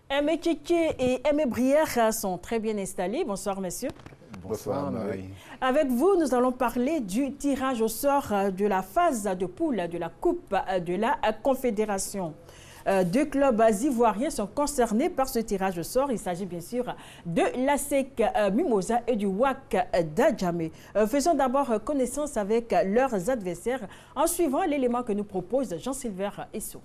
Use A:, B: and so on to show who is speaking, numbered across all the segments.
A: Aimé Tchétché et Aimé Brière sont très bien installés. Bonsoir, messieurs.
B: Bonsoir, Marie.
A: Avec vous, nous allons parler du tirage au sort de la phase de poule de la Coupe de la Confédération. Deux clubs ivoiriens sont concernés par ce tirage au sort. Il s'agit bien sûr de l'ASEC Mimosa et du WAC d'Adjamé. Faisons d'abord connaissance avec leurs adversaires en suivant l'élément que nous propose Jean-Sylvain Esso.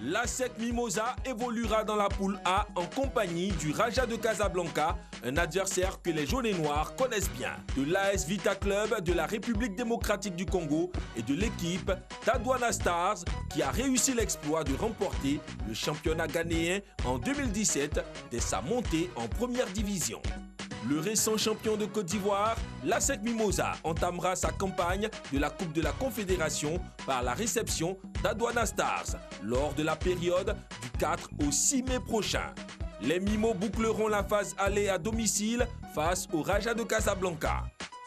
C: L'ASEC Mimosa évoluera dans la poule A en compagnie du Raja de Casablanca, un adversaire que les jaunes et noirs connaissent bien. De l'AS Vita Club de la République démocratique du Congo et de l'équipe d'Adwana Stars qui a réussi l'exploit de remporter le championnat ghanéen en 2017 dès sa montée en première division. Le récent champion de Côte d'Ivoire, l'ASEC Mimosa, entamera sa campagne de la Coupe de la Confédération par la réception d'Adwana Stars lors de la période du 4 au 6 mai prochain. Les Mimos boucleront la phase aller à domicile face au Raja de Casablanca.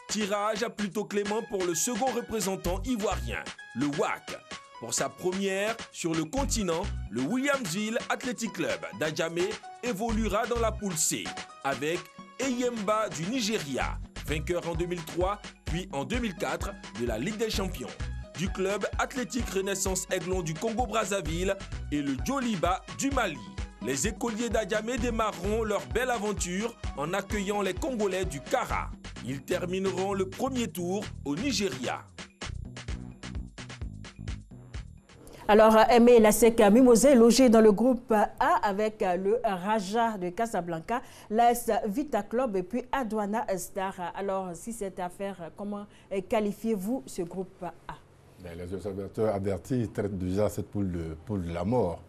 C: Tirage plutôt clément pour le second représentant ivoirien, le WAC. Pour sa première sur le continent, le Williamsville Athletic Club d'Adjamé évoluera dans la poule C avec Eyemba du Nigeria, vainqueur en 2003 puis en 2004 de la Ligue des Champions, du club Athlétique Renaissance Aiglon du Congo-Brazzaville et le Djoliba du Mali. Les écoliers d'Adjamé démarreront leur belle aventure en accueillant les Congolais du Kara. Ils termineront le premier tour au Nigeria.
A: Alors, Aimé l'ASEC Mimosa est logé dans le groupe A avec le Raja de Casablanca, l'AS Vita Club et puis Adwana Star. Alors, si cette affaire, comment qualifiez-vous ce groupe A?
B: Les observateurs avertis traitent déjà cette poule de la mort.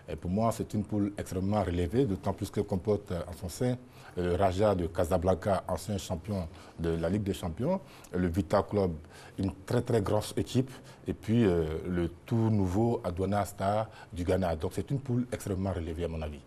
B: Et pour moi, c'est une poule extrêmement relevée, d'autant plus qu'elle comporte en son sein le Raja de Casablanca, ancien champion de la Ligue des Champions, le Vita Club, une très grosse équipe, et puis le tout nouveau Adwana Star du Ghana. Donc c'est une poule extrêmement relevée à mon avis.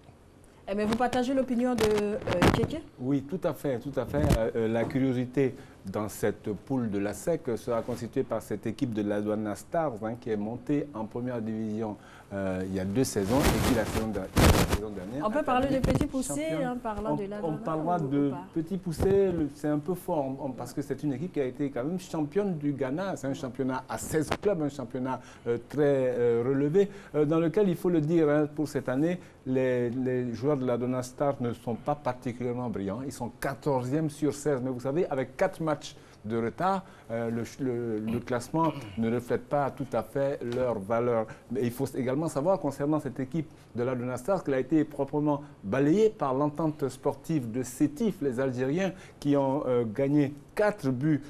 A: Mais vous partagez l'opinion de Tchétché?
D: Oui, tout à fait, tout à fait. La curiosité dans cette poule de la SEC sera constituée par cette équipe de l'Adwana Stars qui est montée en première division il y a 2 saisons et qui la saison dernière.
A: On peut parler de petits poussés en parlant de l'Adwana?
D: On parlera de petits poussés, c'est un peu fort parce que c'est une équipe qui a été quand même championne du Ghana. C'est un championnat à 16 clubs, un championnat très relevé dans lequel, il faut le dire, pour cette année, les joueurs de l'Adwana Stars ne sont pas particulièrement brillants. Ils sont 14e sur 16, mais vous savez, avec 4 matchs de retard, le classement ne reflète pas tout à fait leur valeur. Mais il faut également savoir, concernant cette équipe de l'Adwana Stars, qu'elle a été proprement balayée par l'entente sportive de Sétif, les Algériens, qui ont gagné 4 buts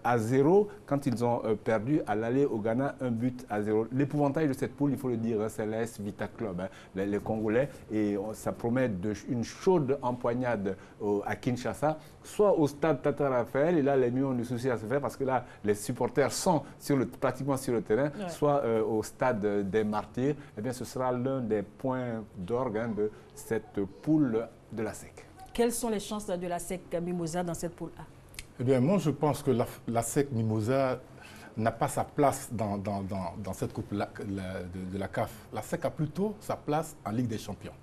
D: à 0 quand ils ont perdu à l'aller au Ghana 1 but à 0. L'épouvantail de cette poule, il faut le dire, c'est l'AS Vita Club, les Congolais, et ça promet une chaude empoignade à Kinshasa, soit au stade Tata Raphaël, et là les mieux ont du souci à se faire parce que là les supporters sont pratiquement sur le terrain, ouais. Soit au stade des Martyrs. Eh bien, ce sera l'un des points d'orgue de cette poule de la SEC.
A: Quelles sont les chances de la SEC Mimosa dans cette poule A?
B: Eh bien, moi, je pense que la SEC Mimosa n'a pas sa place dans cette coupe de la CAF. La SEC a plutôt sa place en Ligue des Champions.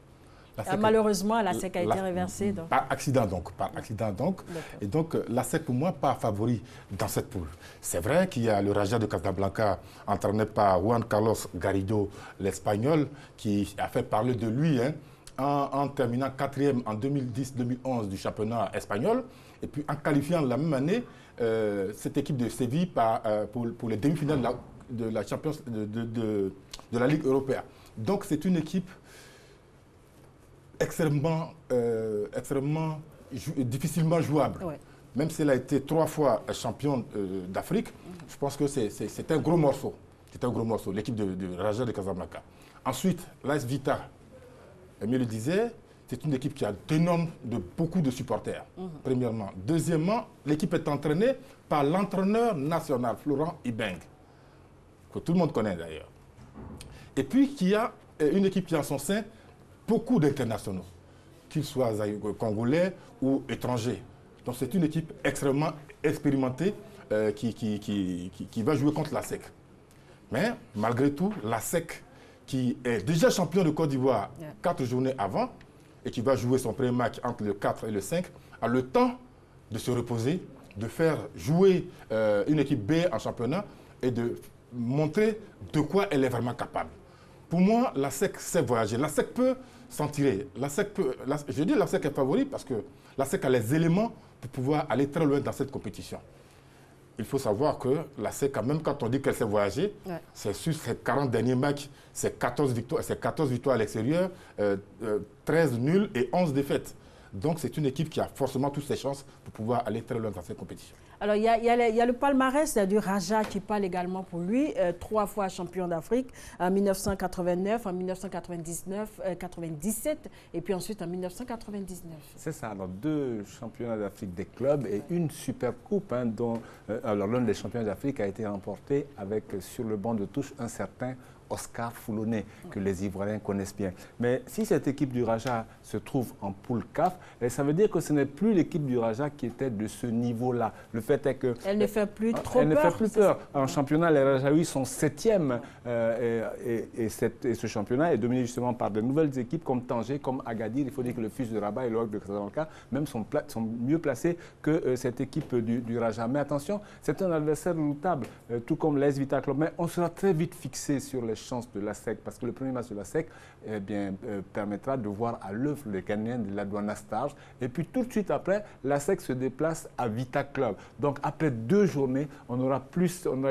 A: Malheureusement, la SEC a été reversée. Donc.
B: Par accident donc. Et donc, la SEC, pour moi, pas favori dans cette poule. C'est vrai qu'il y a le Raja de Casablanca, entraîné par Juan Carlos Garrido, l'Espagnol, qui a fait parler de lui en terminant 4e en 2010-2011 du championnat espagnol. Et puis en qualifiant la même année cette équipe de Séville pour les demi-finales de la Champions de la Ligue européenne. Donc c'est une équipe extrêmement difficilement jouable. Ouais. Même si elle a été 3 fois championne d'Afrique, je pense que c'est un gros morceau. C'est un gros morceau, l'équipe de Raja de Casablanca. Ensuite, l'AS Vita, Emile le disait, c'est une équipe qui a beaucoup de supporters, premièrement. Deuxièmement, l'équipe est entraînée par l'entraîneur national, Florent Ibeng, que tout le monde connaît d'ailleurs. Et puis, qui a une équipe qui a en son sein beaucoup d'internationaux, qu'ils soient congolais ou étrangers. Donc, c'est une équipe extrêmement expérimentée qui va jouer contre la SEC. Mais, malgré tout, la SEC qui est déjà champion de Côte d'Ivoire 4 journées avant et qui va jouer son premier match entre le 4 et le 5, a le temps de se reposer, de faire jouer une équipe B en championnat et de montrer de quoi elle est vraiment capable. Pour moi, la SEC sait voyager. La SEC peut s'en tirer. Je dis la SEC est favori parce que la SEC a les éléments pour pouvoir aller très loin dans cette compétition. Il faut savoir que la SEC, même quand on dit qu'elle sait voyager, c'est sur ses 40 derniers matchs, c'est 14 victoires à l'extérieur, 13 nuls et 11 défaites. Donc c'est une équipe qui a forcément toutes ses chances pour pouvoir aller très loin dans cette compétition.
A: Alors il y a le palmarès du Raja qui parle également pour lui. 3 fois champion d'Afrique, en 1989, en 1999, 97 et puis ensuite en 1999.
D: C'est ça, alors 2 championnats d'Afrique des clubs et une super coupe dont l'un des championnats d'Afrique a été remporté avec sur le banc de touche un certain Oscar Foulonné, que les Ivoiriens connaissent bien. Mais si cette équipe du Raja se trouve en poule CAF, ça veut dire que ce n'est plus l'équipe du Raja qui était de ce niveau-là. Le fait est que...
A: Elle ne fait plus trop peur.
D: Elle ne fait plus peur. En championnat, les Rajaouis sont 7e et ce championnat est dominé justement par de nouvelles équipes comme Tanger, comme Agadir. Il faut dire que le fils de Rabat et le Roc de Casablanca même sont mieux placés que cette équipe du Raja. Mais attention, c'est un adversaire redoutable, tout comme l'AS Vita Club. Mais on sera très vite fixé sur les chances de la SEC, parce que le premier match de la SEC permettra de voir à l'œuvre les Ghanéens de la Douane Stars. Et puis tout de suite après, la SEC se déplace à Vita Club. Donc après 2 journées, on aura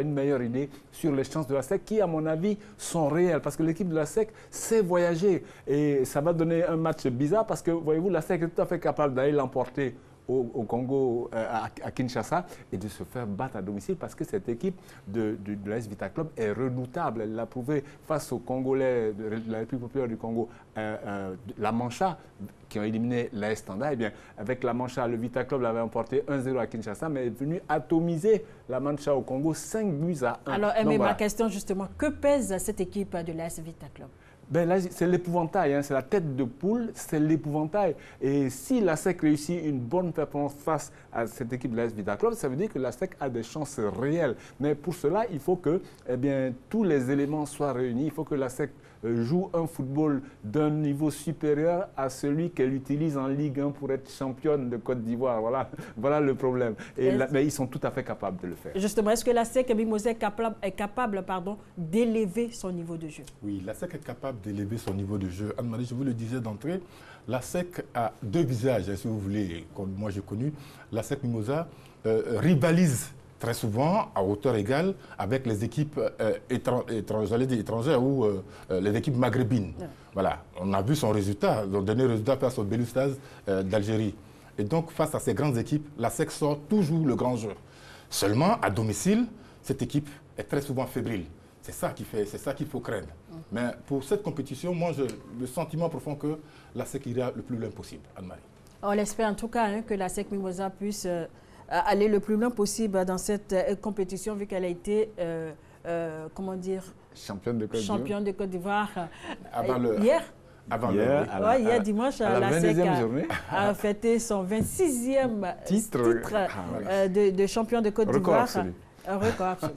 D: une meilleure idée sur les chances de la SEC qui, à mon avis, sont réelles. Parce que l'équipe de la SEC sait voyager. Et ça va donner un match bizarre parce que, voyez-vous, la SEC est tout à fait capable d'aller l'emporter au Congo, à Kinshasa, et de se faire battre à domicile parce que cette équipe de l'AS Vita Club est redoutable. Elle l'a prouvé face aux Congolais de la République populaire du Congo, la Mancha, qui ont éliminé l'AS Standard. Eh bien, avec la Mancha, le Vita Club l'avait emporté 1-0 à Kinshasa, mais est venu atomiser la Mancha au Congo 5-1.
A: Alors, mais ma question justement, que pèse cette équipe de l'AS Vita Club?
D: Ben là, c'est l'épouvantail, c'est la tête de poule, c'est l'épouvantail. Et si la SEC réussit une bonne performance face à cette équipe de l'AS Vita Club, ça veut dire que la SEC a des chances réelles. Mais pour cela, il faut que tous les éléments soient réunis. Il faut que la SEC joue un football d'un niveau supérieur à celui qu'elle utilise en Ligue 1 pour être championne de Côte d'Ivoire. Voilà le problème. Mais ils sont tout à fait capables de le faire.
A: Justement, est-ce que la SEC Mimosé est capable d'élever son niveau de jeu?
B: Oui, la SEC est capable d'élever son niveau de jeu. Anne-Marie, je vous le disais d'entrée, la SEC a 2 visages, si vous voulez, comme moi j'ai connu. La SEC Mimosa rivalise très souvent à hauteur égale avec les équipes étrangères ou les équipes maghrébines. Voilà, on a vu son résultat, le dernier résultat face au Belouizdad d'Algérie. Et donc, face à ces grandes équipes, la SEC sort toujours le grand jeu. Seulement, à domicile, cette équipe est très souvent fébrile. C'est ça qu'il faut craindre. Mais pour cette compétition, moi, j'ai le sentiment profond que la SEC ira le plus loin possible, Anne-Marie.
A: On espère en tout cas que la SEC Mimosa puisse aller le plus loin possible dans cette compétition, vu qu'elle a été, comment dire,
D: championne de Côte d'Ivoire
A: hier.
B: Hier,
A: dimanche, la SEC a fêté son 26e titre de champion de Côte d'Ivoire. Un record absolu.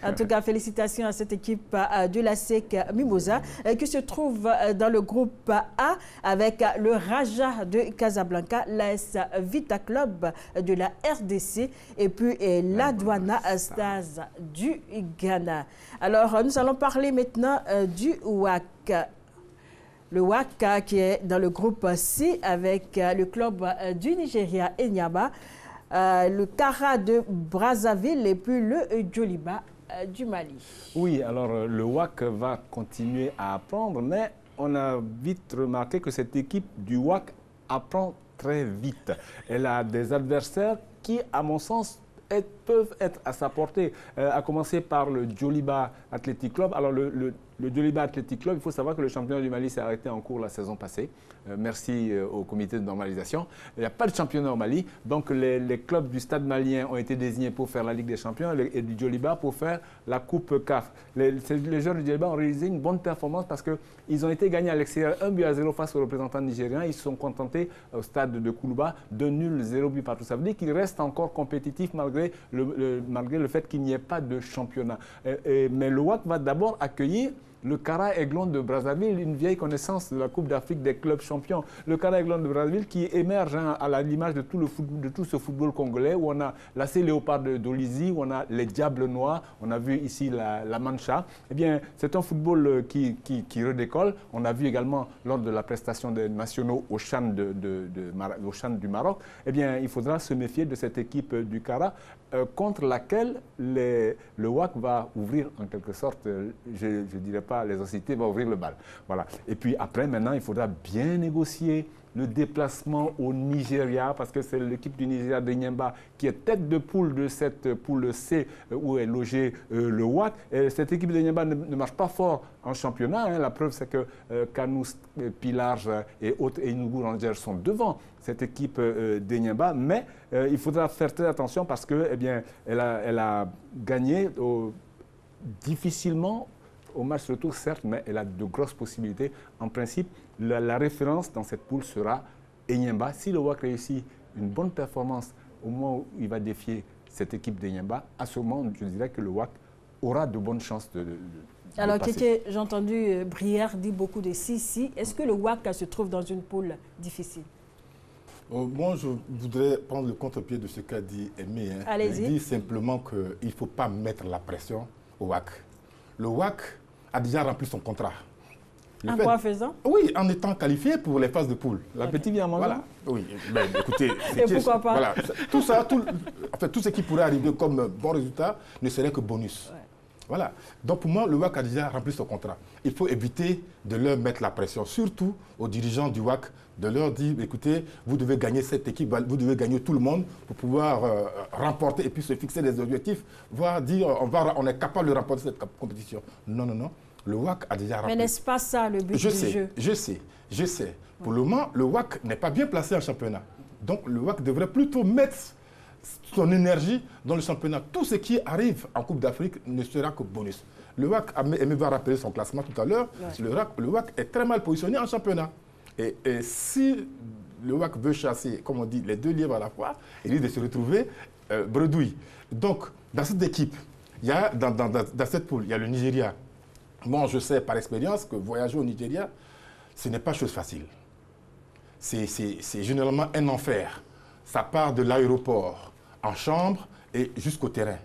A: En tout cas, félicitations à cette équipe de la SEC Mimosa qui se trouve dans le groupe A avec le Raja de Casablanca, l'AS Vita Club de la RDC et puis la Douane Stars du Ghana. Alors, nous allons parler maintenant du WAC. Le WAC qui est dans le groupe C avec le club du Nigeria, Enyimba, le Kara de Brazzaville et puis le Djoliba du Mali.
D: Oui, alors le WAC va continuer à apprendre, mais on a vite remarqué que cette équipe du WAC apprend très vite. Elle a des adversaires qui, à mon sens, peuvent être à sa portée, à commencer par le Djoliba Athletic Club. Alors le Djoliba Athletic Club, il faut savoir que le championnat du Mali s'est arrêté en cours la saison passée. Merci au comité de normalisation. Il n'y a pas de championnat au Mali, donc les clubs du stade malien ont été désignés pour faire la Ligue des Champions et du Djoliba pour faire la Coupe CAF. Les joueurs du Djoliba ont réalisé une bonne performance parce qu'ils ont été gagnés à l'extérieur 1-0 face aux représentants nigériens. Ils se sont contentés au stade de Koulouba de nul 0 but partout. Ça veut dire qu'ils restent encore compétitifs malgré le fait qu'il n'y ait pas de championnat. Mais le WAC va d'abord accueillir le Kara Aiglon de Brazzaville, une vieille connaissance de la Coupe d'Afrique des clubs champions. Le Kara Aiglon de Brazzaville qui émerge à l'image de tout ce football congolais, où on a l'AC Léopard d'Olizy, où on a les Diables Noirs, on a vu ici la Mancha. Eh bien, c'est un football qui redécolle. On a vu également lors de la prestation des nationaux au Chan du Maroc. Eh bien, il faudra se méfier de cette équipe du Kara contre laquelle le WAC va ouvrir en quelque sorte, je ne dirais pas les hostilités, va ouvrir le bal. Voilà. Et puis après, maintenant, il faudra bien négocier le déplacement au Nigeria, parce que c'est l'équipe du Nigeria de Nyemba qui est tête de poule de cette poule C où est logé le WAC. Et cette équipe de Nyemba ne marche pas fort en championnat. Hein. La preuve, c'est que Kanous, Pilarge et autres Enugu Rangers sont devant cette équipe de Nyemba. Mais il faudra faire très attention parce que, eh bien, elle a gagné difficilement au match retour, certes, mais elle a de grosses possibilités. En principe, la référence dans cette poule sera Enyimba. Si le WAC réussit une bonne performance au moment où il va défier cette équipe d'Enyimba, à ce moment, je dirais que le WAC aura de bonnes chances de
A: Alors,
D: passer.
A: j'ai entendu Brière dire beaucoup de si. Est-ce que le WAC se trouve dans une poule difficile?
B: Moi, je voudrais prendre le contre-pied de ce qu'a dit Aimé. Hein.
A: Allez-y.
B: Il dit simplement qu'il ne faut pas mettre la pression au WAC. Le WAC a déjà rempli son contrat.
A: En quoi faisant?
B: Oui, en étant qualifié pour les phases de poule.
D: L'appétit vient à manger.
B: Voilà. Oui, ben, écoutez,
A: et pourquoi pas?
B: Voilà. Tout ça, tout ce qui pourrait arriver comme bon résultat ne serait que bonus. Ouais. Voilà. Donc pour moi, le WAC a déjà rempli son contrat. Il faut éviter de leur mettre la pression, surtout aux dirigeants du WAC, de leur dire, écoutez, vous devez gagner cette équipe, vous devez gagner tout le monde pour pouvoir remporter et puis se fixer des objectifs, voire dire, on est capable de remporter cette compétition. Non, non, non. Le WAC a déjà rempli.
A: Mais n'est-ce pas ça le but du jeu?
B: Je sais. Pour le moment, le WAC n'est pas bien placé en championnat. Donc le WAC devrait plutôt mettre son énergie dans le championnat. Tout ce qui arrive en Coupe d'Afrique ne sera que bonus. Le WAC, Aimé va rappeler son classement tout à l'heure, le WAC est très mal positionné en championnat. Et si le WAC veut chasser, comme on dit, les deux lièvres à la fois, il risque de se retrouver bredouille. Donc, dans cette équipe, il y a, dans cette poule, il y a le Nigeria. Moi, je sais par expérience que voyager au Nigeria, ce n'est pas chose facile. C'est généralement un enfer. Ça part de l'aéroport en chambre et jusqu'au terrain.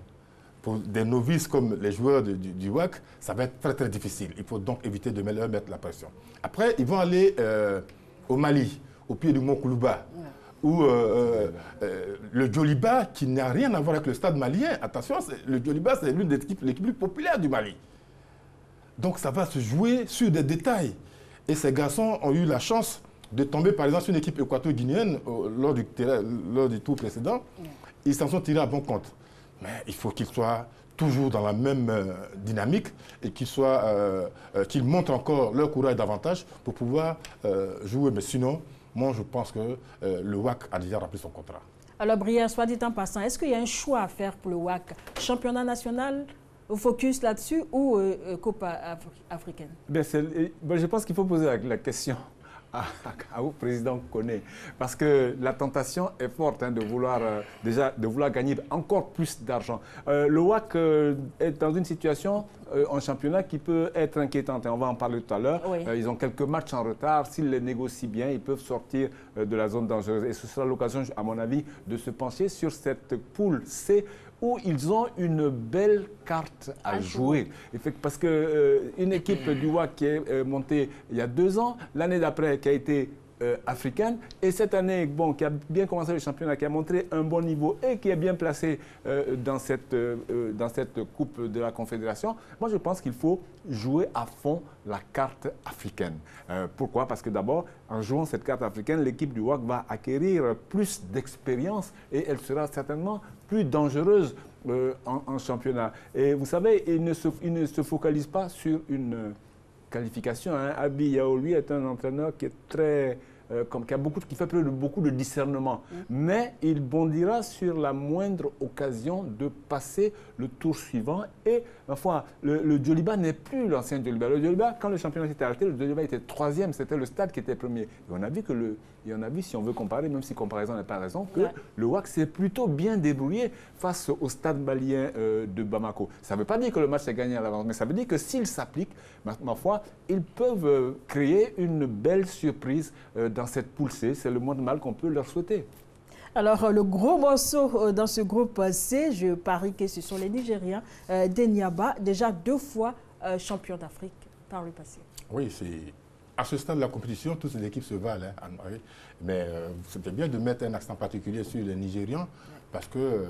B: Pour des novices comme les joueurs du WAC, ça va être très très difficile. Il faut donc éviter de leur mettre la pression. Après, ils vont aller au Mali, au pied du mont Koulouba, où le Djoliba, qui n'a rien à voir avec le stade malien, attention, le Djoliba, c'est l'une des équipes les plus populaires du Mali. Donc ça va se jouer sur des détails. Et ces garçons ont eu la chance de tomber, par exemple, sur une équipe équato-guinéenne lors du tour précédent. Ils s'en sont tirés à bon compte. Mais il faut qu'ils soient toujours dans la même dynamique et qu'ils montrent encore leur courage davantage pour pouvoir jouer. Mais sinon, moi, je pense que le WAC a déjà rempli son contrat.
A: Alors, Brière, soit dit en passant, est-ce qu'il y a un choix à faire pour le WAC? Championnat national, focus là-dessus ou Coupe africaine?
D: Je pense qu'il faut poser la question au président Koné, parce que la tentation est forte de vouloir gagner encore plus d'argent. Le WAC est dans une situation en championnat qui peut être inquiétante, et on va en parler tout à l'heure. Oui. Ils ont quelques matchs en retard. S'ils les négocient bien, ils peuvent sortir de la zone dangereuse. Et ce sera l'occasion, à mon avis, de se pencher sur cette poule C, où ils ont une belle carte à jouer. Parce qu'une équipe du WAC qui est montée il y a 2 ans, l'année d'après qui a été africaine, et cette année qui a bien commencé le championnat, qui a montré un bon niveau et qui est bien placé dans cette Coupe de la Confédération, moi je pense qu'il faut jouer à fond la carte africaine. Pourquoi? Parce que d'abord, en jouant cette carte africaine, l'équipe du WAC va acquérir plus d'expérience et elle sera certainement plus dangereuse en championnat. Et vous savez, il ne se focalise pas sur une qualification. Abi Yao, lui, est un entraîneur qui est très qui fait preuve de beaucoup de discernement. Mais il bondira sur la moindre occasion de passer le tour suivant. Et, ma foi, le Djoliba n'est plus l'ancien Djoliba. Le Djoliba, quand le championnat s'était arrêté, le Djoliba était 3e, c'était le Stade qui était premier. Et on a vu que si on veut comparer, même si comparaison n'est pas raison, que le WAC s'est plutôt bien débrouillé face au Stade malien de Bamako. Ça ne veut pas dire que le match est gagné à l'avance, mais ça veut dire que s'il s'applique, ma foi, ils peuvent créer une belle surprise dans cette poule C. C'est le moins de mal qu'on peut leur souhaiter.
A: Alors, le gros morceau dans ce groupe C, je parie que ce sont les Nigériens d'Enyimba, déjà 2 fois champions d'Afrique par le passé.
B: Oui, c'est... À ce stade de la compétition, toutes les équipes se valent, hein, Anne-Marie. Mais c'était bien de mettre un accent particulier sur les Nigérians parce que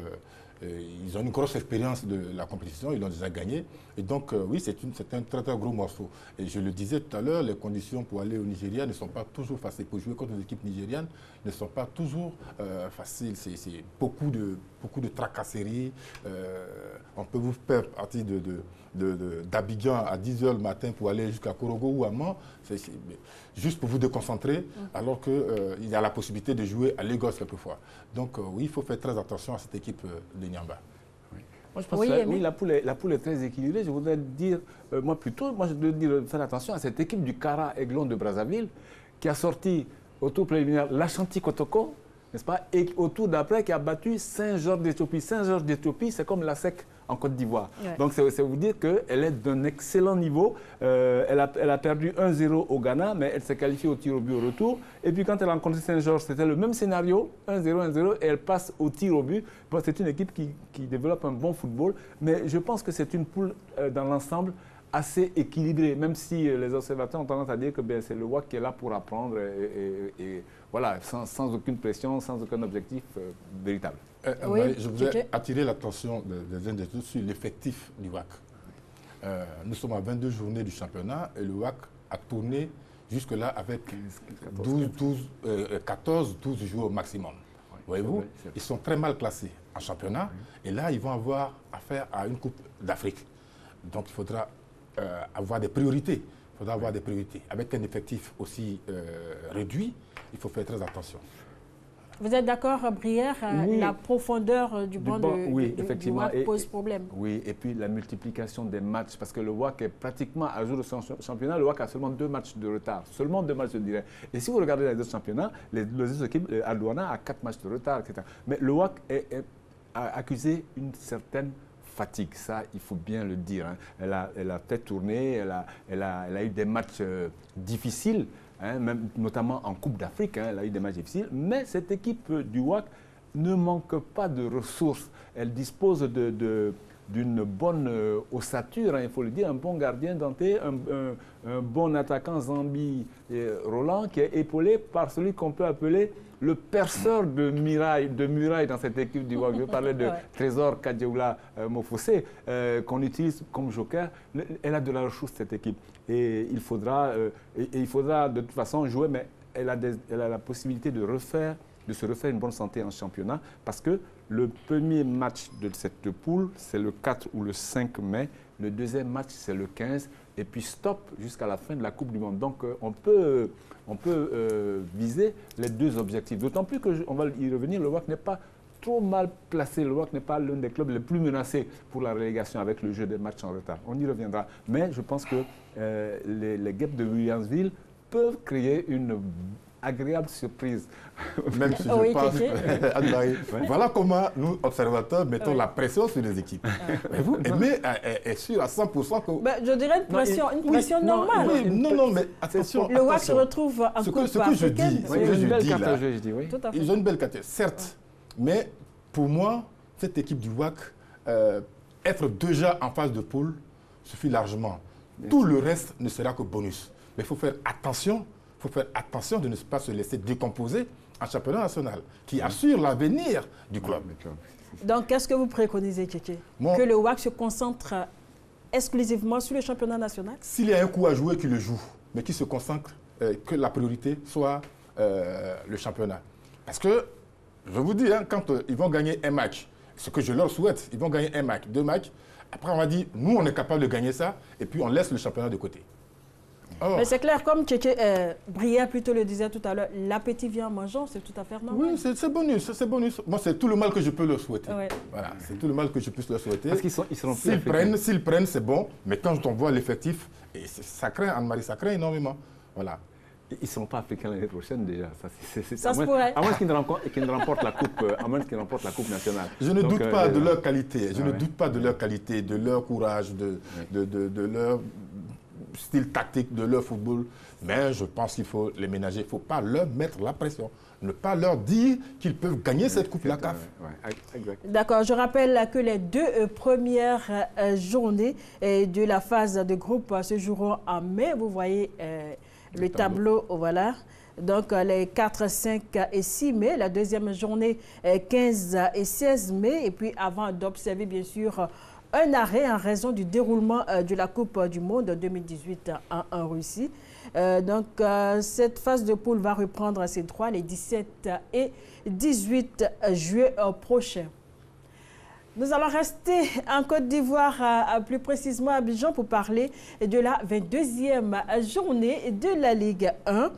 B: ils ont une grosse expérience de la compétition, ils l'ont déjà gagné. Et donc, oui, c'est un très, très gros morceau. Et je le disais tout à l'heure, les conditions pour aller au Nigeria ne sont pas toujours faciles. Pour jouer contre les équipes nigérianes ne sont pas toujours faciles. C'est beaucoup de tracasseries. On peut vous faire partie d'Abidjan à 10 h le matin pour aller jusqu'à Korogo ou à Mans, juste pour vous déconcentrer, alors qu'il y a la possibilité de jouer à Lagos quelquefois. Donc oui, il faut faire très attention à cette équipe d'Enyimba.
D: Oui. Moi, je pense que la poule est très équilibrée. Je voudrais dire, je voudrais dire, faire attention à cette équipe du Kara Aiglon de Brazzaville qui a sorti au tour préliminaire l'Ashanti Kotoko, n'est-ce pas, et au tour d'après qui a battu Saint-Georges d'Éthiopie. Saint-Georges d'Éthiopie, c'est comme la SEC en Côte d'Ivoire. Ouais. Donc, c'est vous dire qu'elle est d'un excellent niveau. Elle a perdu 1-0 au Ghana, mais elle s'est qualifiée au tir au but au retour. Et puis, quand elle a rencontré Saint-Georges, c'était le même scénario, 1-0, 1-0, et elle passe au tir au but. Bon, c'est une équipe qui développe un bon football, mais je pense que c'est une poule, dans l'ensemble, assez équilibrée, même si les observateurs ont tendance à dire que c'est le WAC qui est là pour apprendre et voilà, sans aucune pression, sans aucun objectif véritable.
B: Oui, je voudrais attirer l'attention des uns des autres sur l'effectif du WAC. Nous sommes à 22 journées du championnat et le WAC a tourné jusque-là avec 14-12 joueurs au maximum. Voyez-vous, ils sont très mal classés en championnat et là, ils vont avoir affaire à une Coupe d'Afrique. Donc, il faudra avoir des priorités. Il faudra avoir des priorités. Avec un effectif aussi réduit, il faut faire très attention.
A: Vous êtes d'accord, Brière, la profondeur du banc du WAC pose problème.
D: Oui, et puis la multiplication des matchs, parce que le WAC est pratiquement à jour de son championnat, le WAC a seulement 2 matchs de retard, seulement 2 matchs, je dirais. Et si vous regardez les autres championnats, les autres équipes, Aldouana a 4 matchs de retard, etc. Mais le WAC a accusé une certaine fatigue, ça, il faut bien le dire. Hein. Elle a fait tourner, elle a eu des matchs difficiles, hein, même, notamment en Coupe d'Afrique, hein, elle a eu des matchs difficiles, mais cette équipe du WAC ne manque pas de ressources. Elle dispose d'une bonne ossature, hein, il faut le dire, un bon gardien Danté, un bon attaquant Zambi Roland, qui est épaulé par celui qu'on peut appeler le perceur de muraille dans cette équipe du WAC. Je parlais de Trésor Kadioula Mofosé, qu'on utilise comme joker. Elle a de la ressource, cette équipe. Et il faudra de toute façon jouer, mais elle a la possibilité de se refaire une bonne santé en championnat, parce que le premier match de cette poule, c'est le 4 ou le 5 mai. Le deuxième match, c'est le 15. Et puis stop jusqu'à la fin de la Coupe du Monde. Donc on peut viser les 2 objectifs. D'autant plus qu'on va y revenir, le WAC n'est pas trop mal placé. Le WAC n'est pas l'un des clubs les plus menacés pour la relégation avec le jeu des matchs en retard. On y reviendra. Mais je pense que les Guêpes de Williamsville peuvent créer une agréable surprise.
B: Même si je pense, Anne-Marie, voilà comment nous, observateurs, mettons la pression sur les équipes. Mais vous, Aimé est sûr à 100% que...
A: je dirais une pression normale.
B: Non, mais attention.
A: Le WAC se retrouve en Coupe africaine.
B: Ils ont une belle catégorie, certes. Mais pour moi, cette équipe du WAC, être déjà en phase de poule suffit largement. Tout le reste ne sera que bonus. Mais il faut faire attention. Il faut faire attention de ne pas se laisser décomposer en championnat national, qui assure l'avenir du club.
A: Donc, qu'est-ce que vous préconisez, Tchétché? Que le WAC se concentre exclusivement sur le championnat national?
B: S'il y a un coup à jouer, qu'il le joue, mais qu'il se concentre, que la priorité soit le championnat. Parce que, je vous dis, hein, quand ils vont gagner un match, ce que je leur souhaite, ils vont gagner un match, 2 matchs, après on va dire, nous on est capable de gagner ça, et puis on laisse le championnat de côté. Oh.
A: Mais c'est clair, comme Tchétché Bria plutôt le disait tout à l'heure, l'appétit vient en mangeant, c'est tout à fait normal.
B: Oui, c'est bonus, c'est bonus. Moi, c'est tout le mal que je peux leur souhaiter.
A: Ouais.
B: Voilà, c'est tout le mal que je puisse leur souhaiter.
D: Parce qu'ils seront plus
B: S'ils prennent, c'est bon. Mais quand on voit l'effectif, ça craint, Anne-Marie, ça craint énormément. Voilà.
D: Ils ne seront pas africains l'année prochaine déjà.
A: Ça se pourrait.
D: À moins qu'ils ne remportent la coupe, nationale.
B: Je ne doute pas de leur qualité. Je ne doute pas de leur qualité, de leur courage, de leur style tactique, de leur football. Mais je pense qu'il faut les ménager. Il ne faut pas leur mettre la pression. Ne pas leur dire qu'ils peuvent gagner cette coupe la CAF.
A: D'accord. Je rappelle que les 2 premières journées de la phase de groupe se joueront en mai. Vous voyez le tableau, voilà. Donc, les 4, 5 et 6 mai, la deuxième journée, 15 et 16 mai. Et puis, avant d'observer, bien sûr, un arrêt en raison du déroulement de la Coupe du Monde 2018 en Russie. Donc, cette phase de poule va reprendre ses droits les 17 et 18 juillet prochains. Nous allons rester en Côte d'Ivoire, plus précisément à Abidjan, pour parler de la 22e journée de la Ligue 1.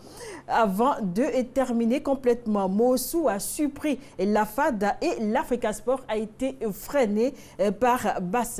A: Avant de terminer complètement, Mossou a surpris la FAD et l'Africa Sport a été freiné par Basse.